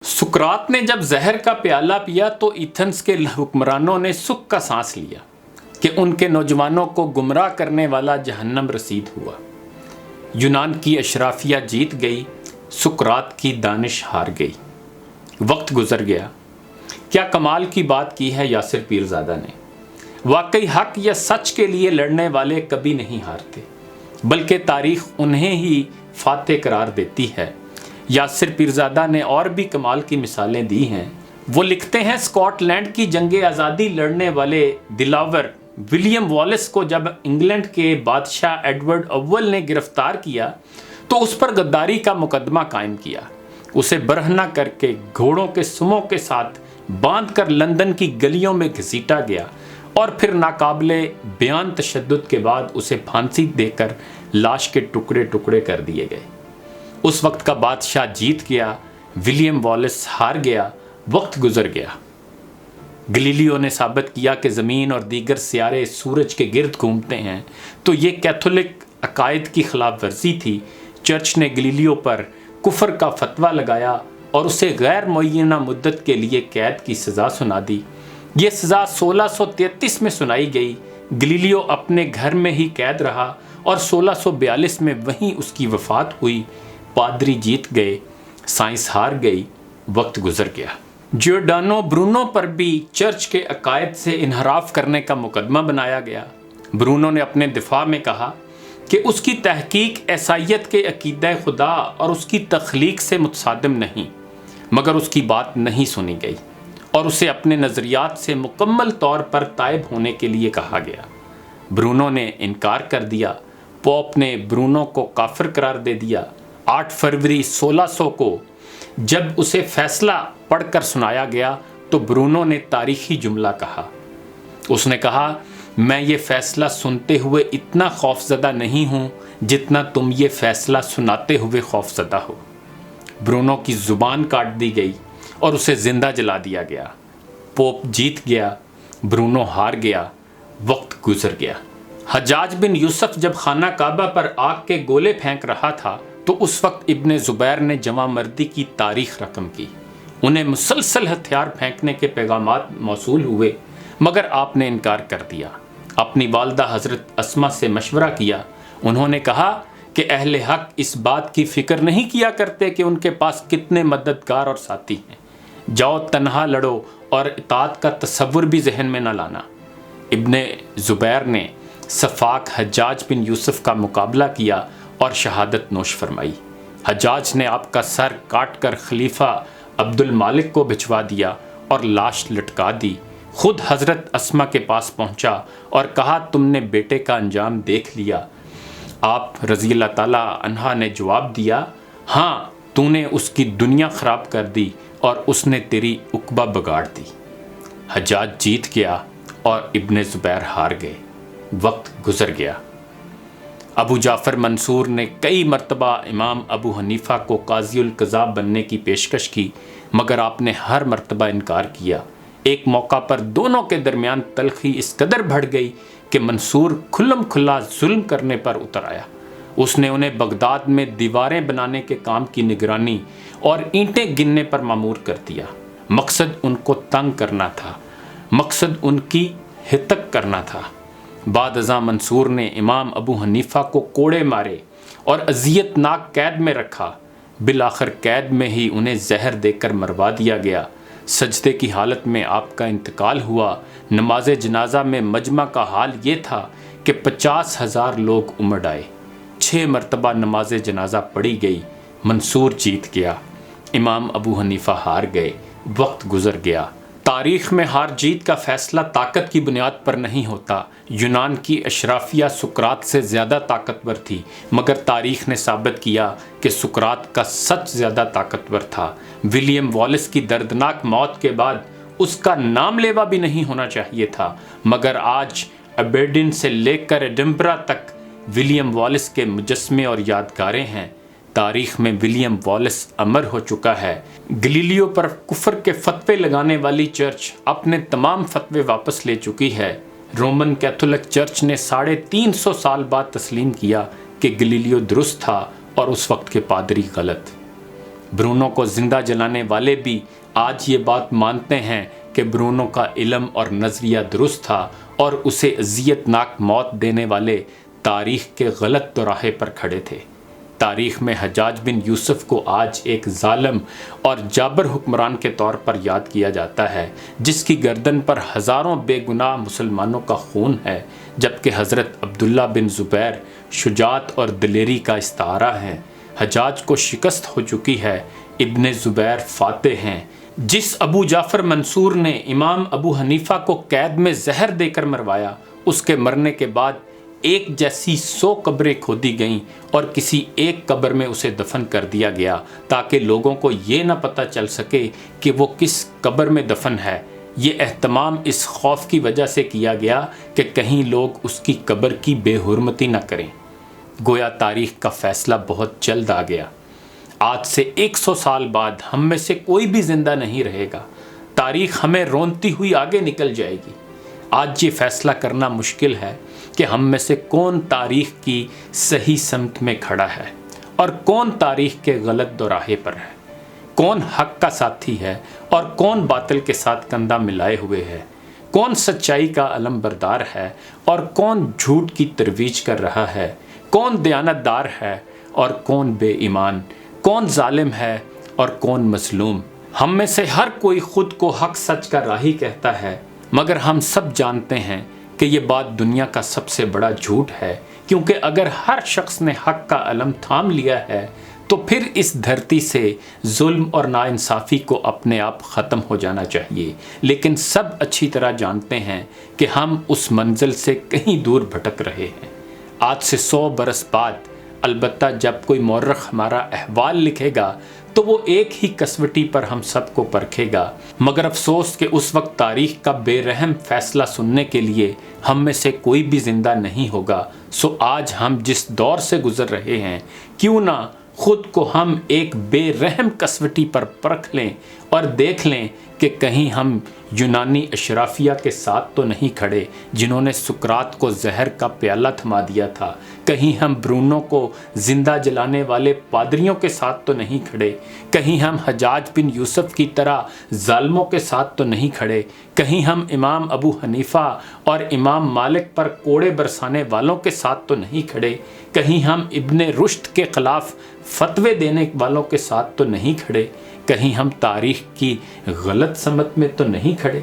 सुकरात ने जब जहर का प्याला पिया तो एथेंस के हुक्मरानों ने सुख का सांस लिया कि उनके नौजवानों को गुमराह करने वाला जहन्नम रसीद हुआ। यूनान की अशराफिया जीत गई, सुकरात की दानिश हार गई। वक्त गुजर गया। क्या कमाल की बात की है यासिर पीरजादा ने। वाकई हक या सच के लिए लड़ने वाले कभी नहीं हारते, बल्कि तारीख उन्हें ही फातेह करार देती है। यासिर पीरजादा ने और भी कमाल की मिसालें दी हैं। वो लिखते हैं, स्कॉटलैंड की जंगे आज़ादी लड़ने वाले दिलावर विलियम वॉलिस को जब इंग्लैंड के बादशाह एडवर्ड अव्वल ने गिरफ्तार किया तो उस पर गद्दारी का मुकदमा कायम किया। उसे बरहना करके घोड़ों के सुमों के साथ बांधकर लंदन की गलियों में घसीटा गया और फिर नाकाबिले बयान तशद्दुद के बाद उसे फांसी देकर लाश के टुकड़े टुकड़े कर दिए गए। उस वक्त का बादशाह जीत गया, विलियम वॉलिस हार गया। वक्त गुजर गया। गलीलियो ने साबित किया कि ज़मीन और दीगर सियारे सूरज के गिर्द घूमते हैं, तो ये कैथोलिक अकायद की खिलाफ वर्जी थी। चर्च ने गलीलियो पर कुफर का फतवा लगाया और उसे गैर मुअय्यना मुद्दत के लिए कैद की सज़ा सुना दी। ये सज़ा 1633 में सुनाई गई। गलीलियो अपने घर में ही कैद रहा और 1642 में वहीं उसकी वफ़ात हुई। पादरी जीत गए, साइंस हार गई, वक्त गुजर गया। जियोर्डानो ब्रूनो पर भी चर्च के अकायद से इनहराफ करने का मुकदमा बनाया गया। ब्रूनो ने अपने दिफा में कहा कि उसकी तहकीक ईसाईयत के अकीदा खुदा और उसकी तख्लीक से मुतसादिम नहीं, मगर उसकी बात नहीं सुनी गई और उसे अपने नज़रियात से मुकम्मल तौर पर ताइब होने के लिए कहा गया। ब्रूनो ने इनकार कर दिया। पोप ने ब्रूनो को काफिर करार दे दिया। 8 फरवरी 1600 को जब उसे फैसला पढ़कर सुनाया गया तो ब्रूनो ने तारीखी जुमला कहा। उसने कहा, मैं ये फैसला सुनते हुए इतना खौफज़दा नहीं हूँ जितना तुम ये फैसला सुनाते हुए खौफज़दा हो। ब्रूनो की ज़ुबान काट दी गई और उसे ज़िंदा जला दिया गया। पोप जीत गया, ब्रूनो हार गया, वक्त गुजर गया। हज्जाज बिन यूसुफ जब खाना काबा पर आग के गोले फेंक रहा था तो उस वक्त इब्ने ज़ुबैर ने जमा मर्दी की तारीख रकम की। उन्हें मुसलसल हथियार फेंकने के पैगामात मौसूल हुए, मगर आपने इनकार कर दिया। अपनी वालदा हज़रत अस्मा से मशवरा किया। उन्होंने कहा कि अहले हक इस बात की फ़िक्र नहीं किया करते कि उनके पास कितने मददगार और साथी हैं। जाओ तन्हा लड़ो और इताअत का तसव्वुर भी जहन में न लाना। इब्ने ज़ुबैर ने सफ़ाक हज्जाज बिन यूसुफ का मुकाबला किया और शहादत नोश फरमाई। हज्जाज ने आपका सर काट कर खलीफा अब्दुल मालिक को भिजवा दिया और लाश लटका दी। खुद हज़रत अस्मा के पास पहुंचा और कहा, तुमने बेटे का अंजाम देख लिया। आप रज़ी अल्लाह ताला अन्हा ने जवाब दिया, हाँ, तूने उसकी दुनिया ख़राब कर दी और उसने तेरी उक़बा बिगाड़ दी। हज्जाज जीत गया और इब्ने ज़ुबैर हार गए। वक्त गुजर गया। अबू जाफ़र मंसूर ने कई मरतबा इमाम अबू हनीफ़ा को काज़ीउल क़ज़ा बनने की पेशकश की, मगर आपने हर मरतबा इनकार किया। एक मौका पर दोनों के दरमियान तलखी इस कदर बढ़ गई कि मंसूर खुल्लम खुल्ला जुल्म करने पर उतर आया। उसने उन्हें बगदाद में दीवारें बनाने के काम की निगरानी और ईंटें गिनने पर मामूर कर दिया। मकसद उनको तंग करना था, मकसद उनकी हितक करना था। बाद अज़ां मंसूर ने इमाम अबू हनीफ़ा को कोड़े मारे और अज़ियतनाक कैद में रखा। बिलाखिर कैद में ही उन्हें जहर देकर मरवा दिया गया। सजदे की हालत में आपका इंतकाल हुआ। नमाज जनाजा में मजमा का हाल ये था कि 50,000 लोग उमड़ आए। 6 मरतबा नमाज जनाजा पढ़ी गई। मंसूर जीत गया, इमाम अबू हनीफ़ा हार गए। वक्त गुजर गया। तारीख़ में हार जीत का फ़ैसला ताकत की बुनियाद पर नहीं होता। यूनान की अशराफिया सुकरात से ज़्यादा ताकतवर थी, मगर तारीख़ ने साबित किया कि सुकरात का सच ज़्यादा ताकतवर था। विलियम वॉलिस की दर्दनाक मौत के बाद उसका नाम लेवा भी नहीं होना चाहिए था, मगर आज अबेरडीन से लेकर एडिनबरा तक विलियम वॉलिस के मुजस्मे और यादगारें हैं। तारीख़ में विलियम वॉलिस अमर हो चुका है। गलीलियो पर कुफर के फतवे लगाने वाली चर्च अपने तमाम फतवे वापस ले चुकी है। रोमन कैथोलिक चर्च ने 350 साल बाद तस्लीम किया कि गलीलियो दुरुस्त था और उस वक्त के पादरी गलत। برونو کو زندہ جلانے والے بھی آج یہ بات مانتے ہیں کہ برونو کا علم اور نظریہ درست تھا اور اسے اذیت ناک موت دینے والے تاریخ کے غلط دوراہے پر کھڑے تھے۔ تاریخ میں حجاج بن یوسف کو آج ایک ظالم اور جابر حکمران کے طور پر یاد کیا جاتا ہے، جس کی گردن پر ہزاروں بے گناہ مسلمانوں کا خون ہے، جبکہ حضرت عبداللہ بن زبیر شجاعت اور دلیری کا استعارہ ہے۔ حجاج کو شکست ہو چکی ہے، ابن زبیر فاتح ہیں۔ جس ابو جعفر منصور نے امام ابو حنیفہ کو قید میں زہر دے کر مروایا، اس کے مرنے کے بعد ایک جیسی 100 قبریں کھودی گئیں اور کسی ایک قبر میں اسے دفن کر دیا گیا تاکہ لوگوں کو یہ نہ پتہ چل سکے کہ وہ کس قبر میں دفن ہے۔ یہ اہتمام اس خوف کی وجہ سے کیا گیا کہ کہیں لوگ اس کی قبر کی بے حرمتی نہ کریں۔ گویا تاریخ کا فیصلہ بہت جلد آ گیا۔ آج سے 100 سال بعد ہم میں سے کوئی بھی زندہ نہیں رہے گا۔ تاریخ ہمیں رونتی ہوئی آگے نکل جائے گی۔ آج یہ فیصلہ کرنا مشکل ہے کہ ہم میں سے کون تاریخ کی صحیح سمت میں کھڑا ہے اور کون تاریخ کے غلط دوراہے پر ہے، کون حق کا ساتھی ہے اور کون باطل کے ساتھ کندھا ملائے ہوئے ہے، کون سچائی کا علم بردار ہے اور کون جھوٹ کی ترویج کر رہا ہے، کون دیانت دار ہے اور کون بے ایمان، کون ظالم ہے اور کون مظلوم۔ ہم میں سے ہر کوئی خود کو حق سچ کا راہی کہتا ہے، مگر ہم سب جانتے ہیں کہ یہ بات دنیا کا سب سے بڑا جھوٹ ہے، کیونکہ اگر ہر شخص نے حق کا علم تھام لیا ہے تو پھر اس دھرتی سے ظلم اور ناانصافی کو اپنے آپ ختم ہو جانا چاہیے۔ لیکن سب اچھی طرح جانتے ہیں کہ ہم اس منزل سے کہیں دور بھٹک رہے ہیں۔ آج سے 100 برس بعد البتہ جب کوئی مورخ ہمارا احوال لکھے گا تو وہ ایک ہی کسوٹی پر ہم سب کو پرکھے گا، مگر افسوس کہ اس وقت تاریخ کا بے رحم فیصلہ سننے کے لیے ہم میں سے کوئی بھی زندہ نہیں ہوگا۔ سو آج ہم جس دور سے گزر رہے ہیں، کیوں نہ خود کو ہم ایک بے رحم کسوٹی پر پرکھ لیں اور دیکھ لیں کہ کہیں ہم یونانی اشرافیہ کے ساتھ تو نہیں کھڑے جنہوں نے سقراط کو زہر کا پیالہ تھما دیا تھا، کہیں ہم برونو کو زندہ جلانے والے پادریوں کے ساتھ تو نہیں کھڑے، کہیں ہم حجاج بن یوسف کی طرح ظالموں کے ساتھ تو نہیں کھڑے، کہیں ہم امام ابو حنیفہ اور امام مالک پر کوڑے برسانے والوں کے ساتھ تو نہیں کھڑے، کہیں ہم ابن رشد کے خلاف فتوے دینے والوں کے ساتھ تو نہیں کھڑے، کہیں ہم تاریخ کی غلط سمت میں تو نہیں کھڑے۔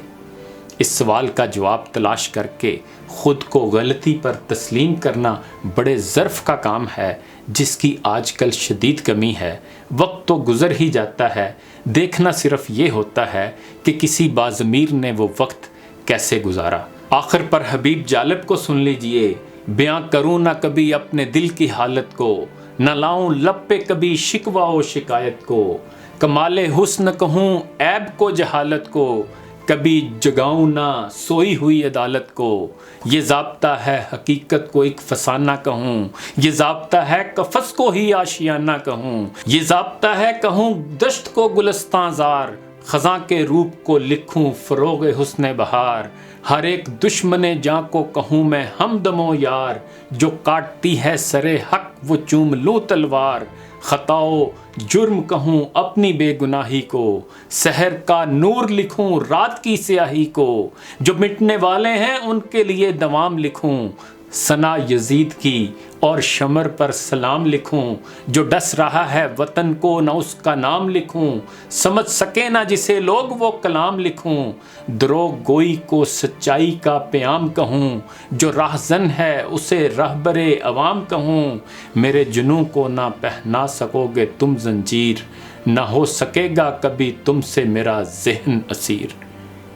اس سوال کا جواب تلاش کر کے خود کو غلطی پر تسلیم کرنا بڑے ظرف کا کام ہے، جس کی آج کل شدید کمی ہے۔ وقت تو گزر ہی جاتا ہے، دیکھنا صرف یہ ہوتا ہے کہ کسی باضمیر نے وہ وقت کیسے گزارا۔ آخر پر حبیب جالب کو سن لیجئے، بیاں کروں نہ کبھی اپنے دل کی حالت کو، نہ لاؤں لب پہ کبھی شکوہ و شکایت کو، کمال حسن کہوں عیب کو جہالت کو، کبھی جگاؤں نہ سوئی ہوئی عدالت کو، یہ ضابطہ ہے حقیقت کو ایک فسانہ کہوں، یہ ضابطہ ہے قفس کو ہی آشیانہ کہوں، یہ ضابطہ ہے کہوں دشت کو گلستاں زار، خزاں کے روپ کو لکھوں فروغ حسن بہار، ہر ایک دشمن جاں کو کہوں میں ہمدم و یار، جو کاٹتی ہے سر حق وہ چوم لوں تلوار، خطا و جرم کہوں اپنی بے گناہی کو، سحر کا نور لکھوں رات کی سیاہی کو، جو مٹنے والے ہیں ان کے لیے دوام لکھوں، ثنا یزید کی اور شمر پر سلام لکھوں، جو ڈس رہا ہے وطن کو نہ اس کا نام لکھوں، سمجھ سکے نہ جسے لوگ وہ کلام لکھوں، دروغ گوئی کو سچائی کا پیام کہوں، جو راہزن ہے اسے رہبر عوام کہوں، میرے جنوں کو نہ پہنا سکو گے تم زنجیر، نہ ہو سکے گا کبھی تم سے میرا ذہن اسیر۔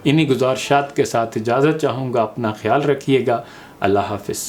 انہی گزارشات کے ساتھ اجازت چاہوں گا، اپنا خیال رکھیے گا، اللہ حافظ۔